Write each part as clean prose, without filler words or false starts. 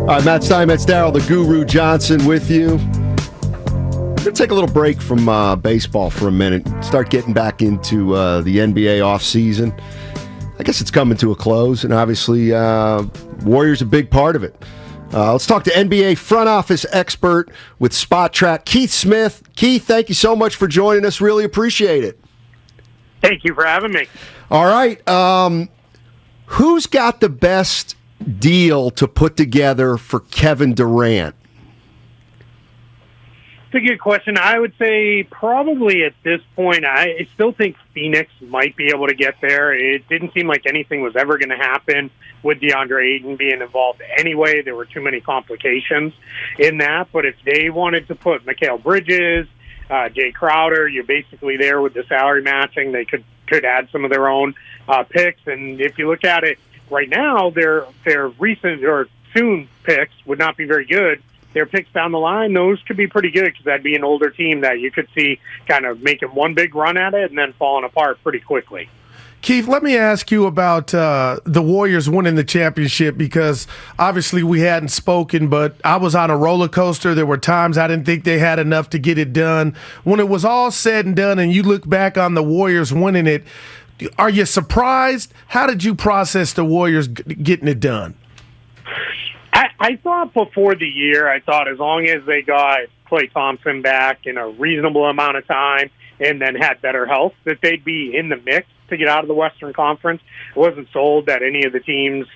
All right, Matt Steinmetz, Darryl the Guru Johnson with you. We're going to take a little break from baseball for a minute, start getting back into the NBA offseason. I guess it's coming to a close, and obviously Warriors a big part of it. Let's talk to NBA front office expert with Spot Track, Keith Smith. Keith, thank you so much for joining us. Really appreciate it. Thank you for having me. All right. Who's got the best deal to put together for Kevin Durant? It's a good question. I would say probably at this point, I still think Phoenix might be able to get there. It didn't seem like anything was ever going to happen with DeAndre Ayton being involved anyway. There were too many complications in that. But if they wanted to put Mikal Bridges, Jay Crowder, you're basically there with the salary matching. They could add some of their own picks. And if you look at it right now, their recent or soon picks would not be very good. Their picks down the line, those could be pretty good because that'd be an older team that you could see kind of making one big run at it and then falling apart pretty quickly. Keith, let me ask you about the Warriors winning the championship, because obviously we hadn't spoken, but I was on a roller coaster. There were times I didn't think they had enough to get it done. When it was all said and done and you look back on the Warriors winning it, are you surprised? How did you process the Warriors getting it done? I thought before the year, as long as they got Klay Thompson back in a reasonable amount of time and then had better health, that they'd be in the mix to get out of the Western Conference. I wasn't sold that any of the teams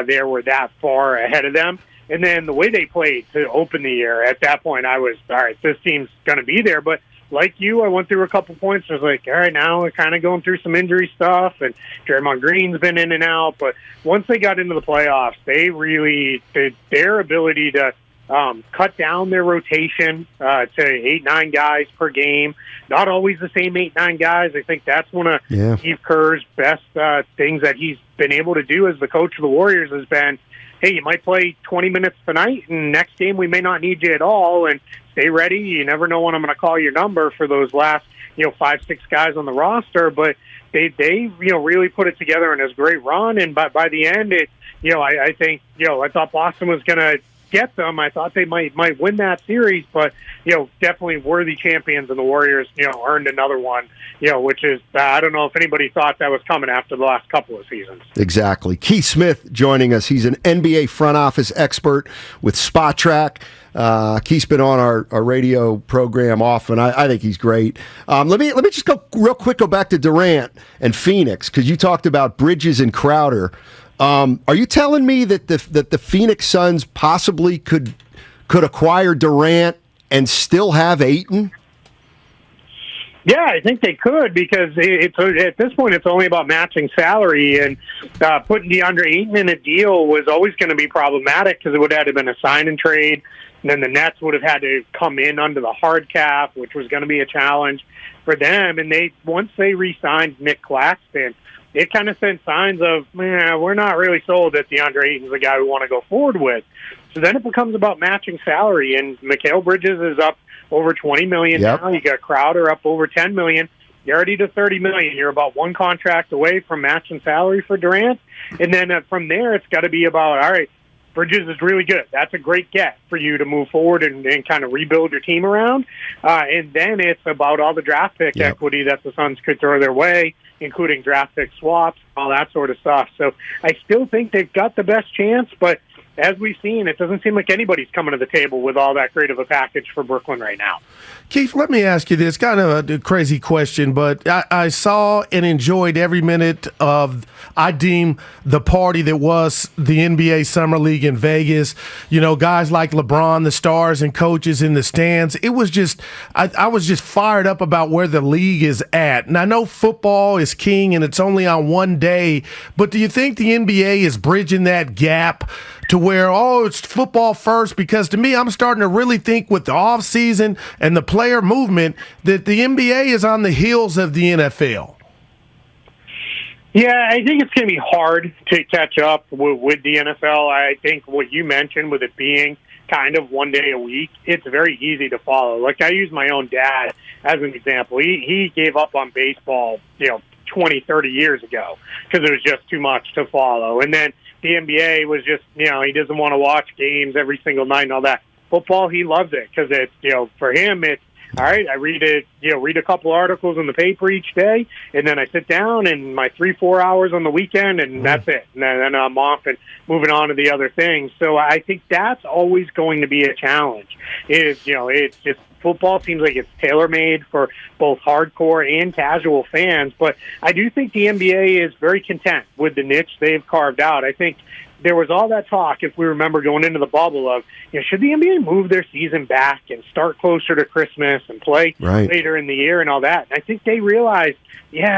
there were that far ahead of them. And then the way they played to open the year, at that point I was, all right, this team's going to be there. But like you, I went through a couple points. I was like, all right, now we're kind of going through some injury stuff, and Draymond Green's been in and out. But once they got into the playoffs, they really did their ability to cut down their rotation to 8-9 guys per game. Not always the same 8-9 guys. I think that's one of Steve Kerr's best things that he's been able to do as the coach of the Warriors has been, hey, you might play 20 minutes tonight, and next game we may not need you at all, and stay ready. You never know when I'm going to call your number for those last 5-6 guys on the roster. But they really put it together in this great run, and by the end, I think I thought Boston was going to get them. I thought they might win that series, but definitely worthy champions, and the Warriors earned another one. Which is I don't know if anybody thought that was coming after the last couple of seasons. Exactly. Keith Smith joining us. He's an NBA front office expert with Spot Track. Keith's been on our radio program often. I think he's great. Let me just go real quick. Go back to Durant and Phoenix, because you talked about Bridges and Crowder. Are you telling me that the Phoenix Suns possibly could acquire Durant and still have Ayton? Yeah, I think they could, because at this point it's only about matching salary, and putting DeAndre Ayton in a deal was always going to be problematic because it would have been a sign and trade, and then the Nets would have had to come in under the hard cap, which was going to be a challenge for them. And once they re-signed Nick Claxton, it kind of sent signs of, we're not really sold that DeAndre Ayton's the guy we want to go forward with. So then it becomes about matching salary, and Mikal Bridges is up over $20 million now. You got Crowder up over $10 million. You're already to $30 million. You're about one contract away from matching salary for Durant. And then from there, it's got to be about, all right, Bridges is really good. That's a great get for you to move forward and kind of rebuild your team around. And then it's about all the draft pick equity that the Suns could throw their way, including draft pick swaps, all that sort of stuff. So I still think they've got the best chance, but as we've seen, it doesn't seem like anybody's coming to the table with all that great of a package for Brooklyn right now. Keith, let me ask you this, kind of a crazy question, but I saw and enjoyed every minute of, I deem, the party that was the NBA Summer League in Vegas. Guys like LeBron, the stars and coaches in the stands. It was just, I was just fired up about where the league is at. And I know football is king and it's only on one day, but do you think the NBA is bridging that gap to where, it's football first? Because to me, I'm starting to really think with the offseason and the player movement that the NBA is on the heels of the NFL. Yeah, I think it's going to be hard to catch up with the NFL. I think what you mentioned with it being kind of one day a week, it's very easy to follow. Like, I use my own dad as an example. He gave up on baseball, 20, 30 years ago because it was just too much to follow. And then the NBA was just, he doesn't want to watch games every single night and all that. Football, he loves it because it's, for him, it's, all right, I read a couple articles in the paper each day, and then I sit down and my 3-4 hours on the weekend, and that's it. And then I'm off and moving on to the other things. So I think that's always going to be a challenge. It's just football seems like it's tailor-made for both hardcore and casual fans, but I do think the NBA is very content with the niche they've carved out. I think there was all that talk, if we remember going into the bubble, of should the NBA move their season back and start closer to Christmas and play later in the year and all that. And I think they realized,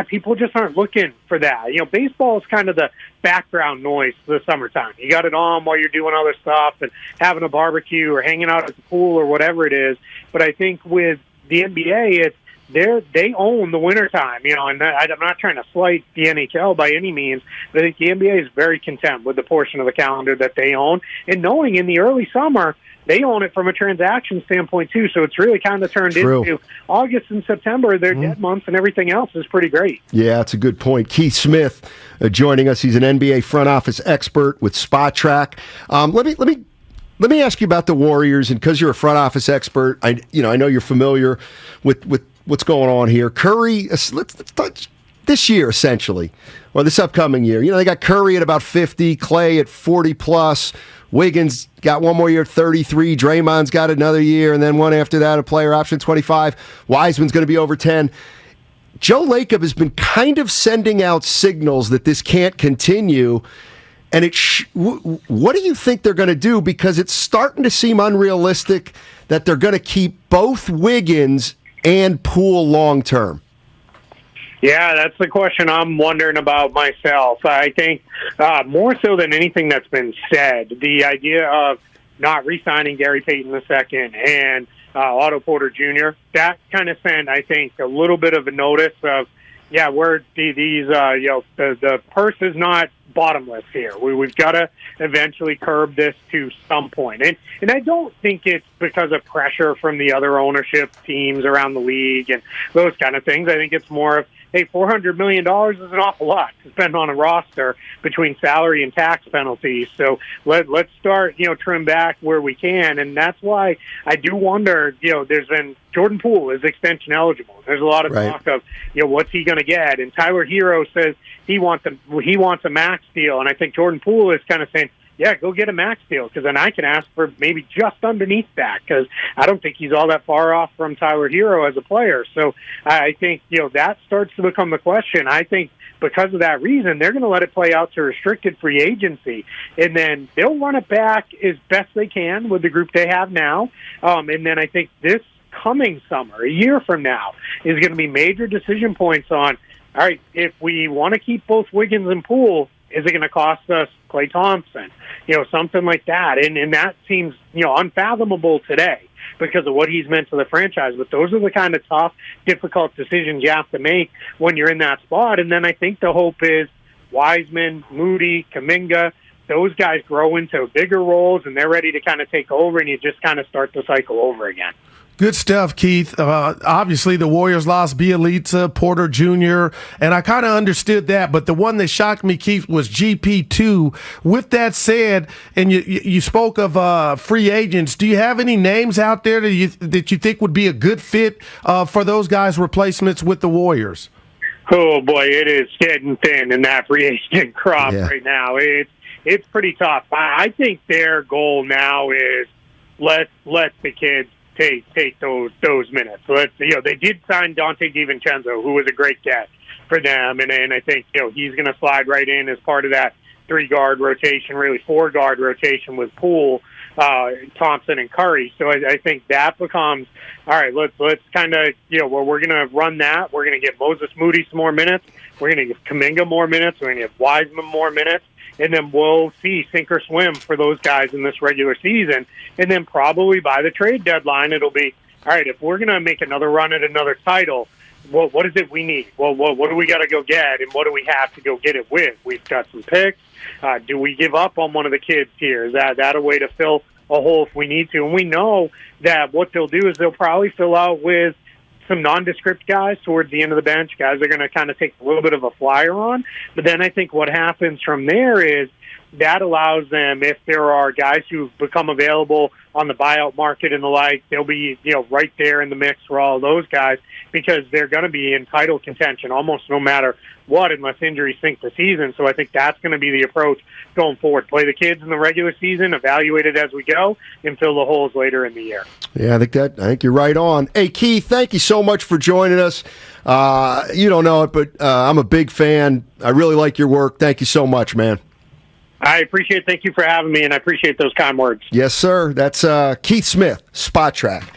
people just aren't looking for that. Baseball is kind of the background noise for the summertime. You got it on while you're doing other stuff and having a barbecue or hanging out at the pool or whatever it is. But I think with the NBA, it's they own the wintertime, and I'm not trying to slight the NHL by any means, but I think the NBA is very content with the portion of the calendar that they own, and knowing in the early summer, they own it from a transaction standpoint too, so it's really kind of turned into August and September, they're dead months, and everything else is pretty great. Yeah, that's a good point. Keith Smith joining us. He's an NBA front office expert with Spot Track. Let me ask you about the Warriors, and because you're a front office expert, I know you're familiar with what's going on here. Curry, let's touch this year essentially, or this upcoming year. They got Curry at about 50, Clay at 40 plus, Wiggins got one more year, 33, Draymond's got another year, and then one after that, a player option 25. Wiseman's going to be over 10. Joe Lacob has been kind of sending out signals that this can't continue. And what do you think they're going to do? Because it's starting to seem unrealistic that they're going to keep both Wiggins and Poole long term. Yeah, that's the question I'm wondering about myself. I think more so than anything that's been said, the idea of not re-signing Gary Payton II and Otto Porter Jr., that kind of sent, I think, a little bit of a notice of, we're the purse is not bottomless here. We've got to eventually curb this to some point. And I don't think it's because of pressure from the other ownership teams around the league and those kind of things. I think it's more of, hey, $400 million is an awful lot to spend on a roster between salary and tax penalties. So let's start, trim back where we can. And that's why I do wonder, there's been Jordan Poole is extension eligible. There's a lot of talk of, what's he going to get? And Tyler Hero says he wants a max deal. And I think Jordan Poole is kind of saying, go get a max deal, because then I can ask for maybe just underneath that, because I don't think he's all that far off from Tyler Hero as a player. So I think, that starts to become the question. I think because of that reason, they're going to let it play out to restricted free agency, and then they'll run it back as best they can with the group they have now. And then I think this coming summer, a year from now, is going to be major decision points on, all right, if we want to keep both Wiggins and Poole, is it going to cost us Klay Thompson? Something like that. And that seems, unfathomable today because of what he's meant to the franchise. But those are the kind of tough, difficult decisions you have to make when you're in that spot. And then I think the hope is Wiseman, Moody, Kuminga, those guys grow into bigger roles and they're ready to kind of take over, and you just kind of start the cycle over again. Good stuff, Keith. Obviously, the Warriors lost Bielitsa, Porter Jr., and I kind of understood that, but the one that shocked me, Keith, was GP2. With that said, and you spoke of free agents, do you have any names out there that you think would be a good fit for those guys' replacements with the Warriors? Oh, boy, it is getting thin in that free agent crop right now. It's pretty tough. I think their goal now is let the kids take those minutes. So they did sign Dante DiVincenzo, who was a great get for them, and I think he's going to slide right in as part of that 3-guard rotation, really 4-guard rotation with Poole, Thompson, and Curry. So I think that becomes all right. Let's kind of we're going to run that. We're going to give Moses Moody some more minutes. We're going to give Kuminga more minutes. We're going to give Wiseman more minutes. And then we'll see sink or swim for those guys in this regular season. And then probably by the trade deadline, it'll be, all right, if we're going to make another run at another title, what is it we need? Well, what do we got to go get, and what do we have to go get it with? We've got some picks. Do we give up on one of the kids here? Is that a way to fill a hole if we need to? And we know that what they'll do is they'll probably fill out with some nondescript guys towards the end of the bench, guys are going to kind of take a little bit of a flyer on. But then I think what happens from there is that allows them, if there are guys who've become available on the buyout market and the like, they'll be, right there in the mix for all of those guys, because they're going to be in title contention almost no matter what, unless injuries sink the season. So I think that's going to be the approach going forward. Play the kids in the regular season, evaluate it as we go, and fill the holes later in the year. Yeah, I think you're right on. Hey, Keith, thank you so much for joining us. You don't know it, but I'm a big fan. I really like your work. Thank you so much, man. I appreciate it. Thank you for having me, and I appreciate those kind words. Yes, sir. That's Keith Smith, Spot Track.